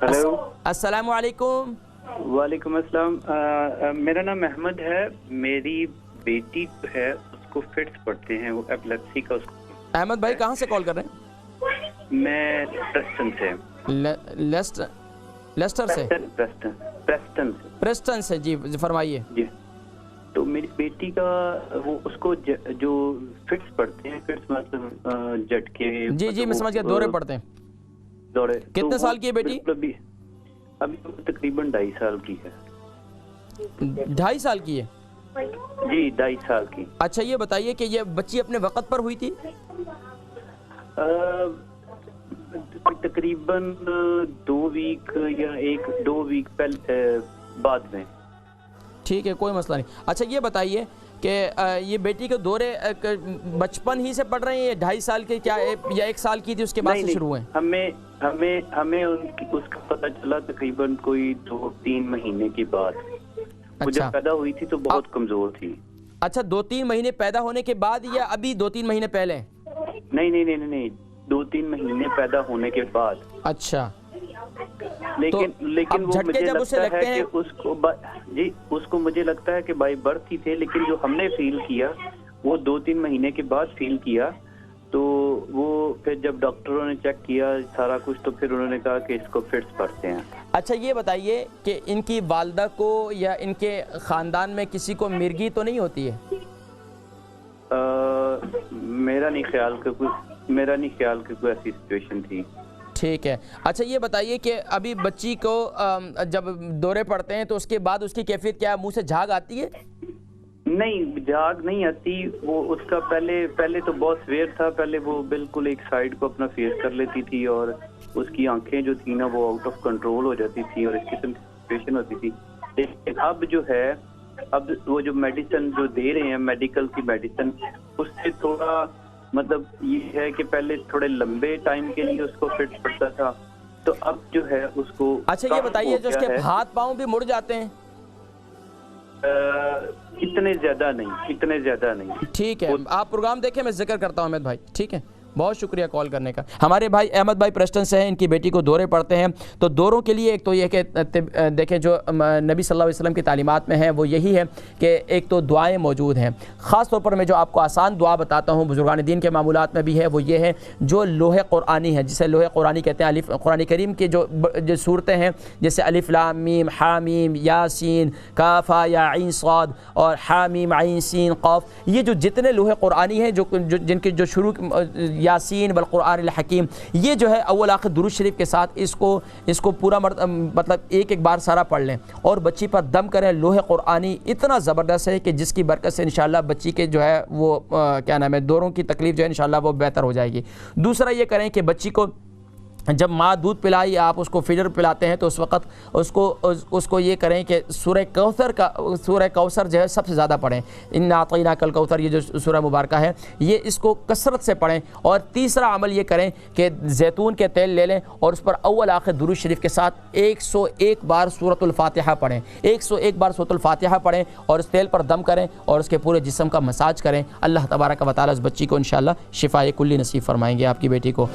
Hello السلام علیکم. وعلیکم السلام. میرا نام احمد ہے. میری بیٹی جو ہے اس کو فٹس پڑتے ہیں, وہ ایپلیپسی کا. اس کو احمد بھائی کہاں سے کال کر رہے ہیں؟ میں پریسٹن سے. لیسٹر سے؟ پریسٹن سے. جی فرمائیے. جی تو میری بیٹی کا وہ اس کو جو فٹس پڑتے ہیں, فٹس مطلب جھٹکے. جی جی میں سمجھ گیا, دورے پڑتے ہیں. دورے. کتنے سال کی ہے بیٹی؟ ابھی تقریباً 2.5 سال کی ہے. 2.5 سال کی ہے؟ جی 2.5 سال کی. اچھا یہ بتائیے کہ یہ بچی اپنے وقت پر ہوئی تھی؟ تقریباً 2 ویک یا 1-2 ویک پہلے بعد میں. ٹھیک ہے کوئی مسئلہ نہیں. اچھا یہ بتائیے کہ یہ بیٹی کے دورے بچپن ہی سے پڑ رہے ہیں, 2.5 سال کے کیا یا 1 سال کی تھی اس کے بعد سے شروع ہوئے ہیں؟ ہمیں اس کا پتہ چلا تقریباً کوئی 2-3 مہینے کے بعد. وہ جب پیدا ہوئی تھی تو بہت کمزور تھی. اچھا 2-3 مہینے پیدا ہونے کے بعد یا ابھی 2-3 مہینے پہلے؟ نہیں 2-3 مہینے پیدا ہونے کے بعد. اچھا لیکن وہ مجھے لگتا ہے کہ اس کو مجھے لگتا ہے کہ بائی برتھ ہی تھے, لیکن جو ہم نے فیل کیا وہ 2-3 مہینے کے بعد فیل کیا. تو وہ پھر جب ڈاکٹروں نے چیک کیا سارا کچھ تو پھر انہوں نے کہا کہ اس کو فٹس پڑتے ہیں. اچھا یہ بتائیے کہ ان کی والدہ کو یا ان کے خاندان میں کسی کو مرگی تو نہیں ہوتی ہے؟ میرا نہیں خیال کہ کوئی ایسی سچویشن تھی. ٹھیک ہے. اچھا یہ بتائیے کہ ابھی بچی کو جب دورے پڑتے ہیں تو اس کے بعد اس کی کیفیت کیا ہے؟ منہ سے جھاگ آتی ہے؟ نہیں جھاگ نہیں آتی. وہ اس کا پہلے تو بہت سویر تھا. پہلے وہ بالکل ایک سائیڈ کو اپنا فیس کر لیتی تھی اور اس کی آنکھیں جو تھی نا وہ آؤٹ آف کنٹرول ہو جاتی تھی اور اس قسم کی سچویشن ہوتی تھی. لیکن اب جو ہے وہ جو میڈیسن جو دے رہے ہیں میڈیکل کی میڈیسن, اس سے تھوڑا مطلب یہ ہے کہ پہلے تھوڑے لمبے ٹائم کے لیے اس کو فٹ پڑتا تھا, تو اب جو ہے اس کو. اچھا یہ بتائیے جو اس کے ہاتھ پاؤں بھی مڑ جاتے ہیں؟ اتنے زیادہ نہیں. ٹھیک ہے آپ پروگرام دیکھیں, میں ذکر کرتا ہوں احمد بھائی. ٹھیک ہے بہت شکریہ کال کرنے کا. ہمارے بھائی احمد بھائی پریسٹن سے ہیں, ان کی بیٹی کو دورے پڑتے ہیں. تو دوروں کے لیے ایک تو یہ کہ دیکھیں جو نبی صلی اللہ علیہ وسلم کی تعلیمات میں ہے وہ یہی ہے کہ ایک تو دعائیں موجود ہیں. خاص طور پر میں جو آپ کو آسان دعا بتاتا ہوں بزرگان دین کے معمولات میں بھی ہے, وہ یہ ہے جو لوح قرآنی ہے, جسے لوح قرآنی کہتے ہیں. قرآن کریم کی جو صورتیں ہیں جیسے الف لام میم حامیم یاسین کاف یا عین صاد اور حامیم عین سین قاف, یہ جو جتنے لوح قرآنی ہیں جن کے جو شروع یاسین والقرآن الحکیم, یہ جو ہے اول آخر درود شریف کے ساتھ اس کو پورا مطلب ایک بار سارا پڑھ لیں اور بچی پر دم کریں. لوح قرآنی اتنا زبردست ہے کہ جس کی برکت سے انشاءاللہ بچی کے جو ہے وہ کیا نام ہے دوروں کی تکلیف جو ہے انشاءاللہ وہ بہتر ہو جائے گی. دوسرا یہ کریں کہ بچی کو جب ماں دودھ پلائی آپ اس کو فیڈر پلاتے ہیں تو اس وقت اس کو یہ کریں کہ سورہ کوثر جو ہے سب سے زیادہ پڑھیں. انا اعطیناک الکوثر یہ جو سورہ مبارکہ ہے یہ اس کو کثرت سے پڑھیں. اور تیسرا عمل یہ کریں کہ زیتون کے تیل لے لیں اور اس پر اول آخر درود شریف کے ساتھ 101 بار سورۃ الفاتحہ پڑھیں. 101 بار سورۃ الفاتحہ پڑھیں اور اس تیل پر دم کریں اور اس کے پورے جسم کا مساج کریں. اللہ تبارک و تعالی اس بچی کو انشاءاللہ شفائے کلی نصیب فرمائیں گے آپ کی بیٹی کو.